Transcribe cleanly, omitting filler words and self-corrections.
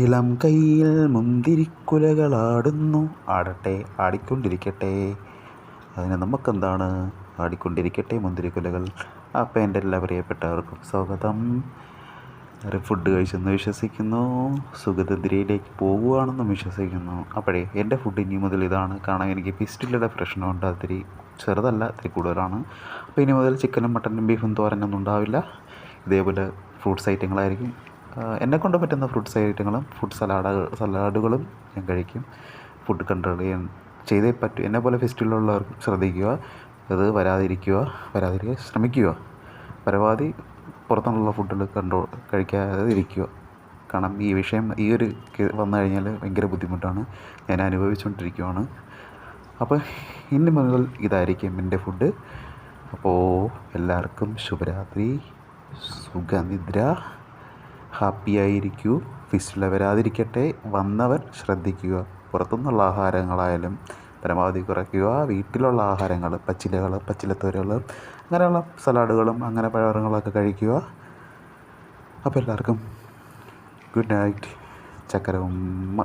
ഇളം കൈയിൽ മുന്തിരിക്കുലകളാടുന്നു. ആടട്ടെ, ആടിക്കൊണ്ടിരിക്കട്ടെ. അതിന് നമുക്കെന്താണ്? ആടിക്കൊണ്ടിരിക്കട്ടെ മുന്തിരിക്കുലകൾ. അപ്പം എൻ്റെ എല്ലാ പ്രിയപ്പെട്ടവർക്കും സ്വാഗതം. ഫുഡ് കഴിച്ചെന്ന് വിശ്വസിക്കുന്നു. സുഗതദ്രയിലേക്ക് പോകുകയാണെന്നും വിശ്വസിക്കുന്നു. അപ്പോഴേ എൻ്റെ ഫുഡ് ഇനി മുതൽ ഇതാണ്. കാരണം എനിക്ക് ഫിസ്റ്റുലയുടെ പ്രശ്നമുണ്ട്. അതിരി ചെറുതല്ല, ഇത്തിരി കൂടുതലാണ്. അപ്പോൾ ഇനി മുതൽ ചിക്കനും മട്ടനും ബീഫും തോരനൊന്നും ഉണ്ടാവില്ല. ഇതേപോലെ ഫ്രൂട്ട്സ് ഐറ്റങ്ങളായിരിക്കും. എന്നെക്കൊണ്ട് പറ്റുന്ന ഫ്രൂട്ട്സ് ഐറ്റങ്ങളും സലാഡുകളും ഞാൻ കഴിക്കും. ഫുഡ് കൺട്രോൾ ചെയ്തേ പറ്റൂ. എന്നെപ്പോലെ ഫിസ്റ്റുലുള്ളവർ ശ്രദ്ധിക്കുക, അത് വരാതിരിക്കുക ശ്രമിക്കുക. പരമാവധി പുറത്തുനിന്നുള്ള ഫുഡുകൾ കഴിക്കാതെ ഇരിക്കുക. കാരണം ഈ വിഷയം വന്നു കഴിഞ്ഞാൽ ഭയങ്കര ബുദ്ധിമുട്ടാണ്. ഞാൻ അനുഭവിച്ചുകൊണ്ടിരിക്കുകയാണ്. അപ്പോൾ ഇനി മുതൽ ഇതായിരിക്കും എൻ്റെ ഫുഡ്. അപ്പോൾ എല്ലാവർക്കും ശുഭരാത്രി, സുഖനിദ്ര, ഹാപ്പിയായിരിക്കൂ. ഫിസ്റ്റുല വരാതിരിക്കട്ടെ. വന്നവർ ശ്രദ്ധിക്കുക. പുറത്തുനിന്നുള്ള ആഹാരങ്ങളായാലും പരമാവധി കുറയ്ക്കുക. വീട്ടിലുള്ള ആഹാരങ്ങൾ, പച്ചിലത്തോരകൾ, അങ്ങനെയുള്ള സലാഡുകളും അങ്ങനെ പഴവർഗ്ഗങ്ങളൊക്കെ കഴിക്കുക. അപ്പോൾ എല്ലാവർക്കും ഗുഡ് നൈറ്റ്. ചക്കര ഉമ്മ.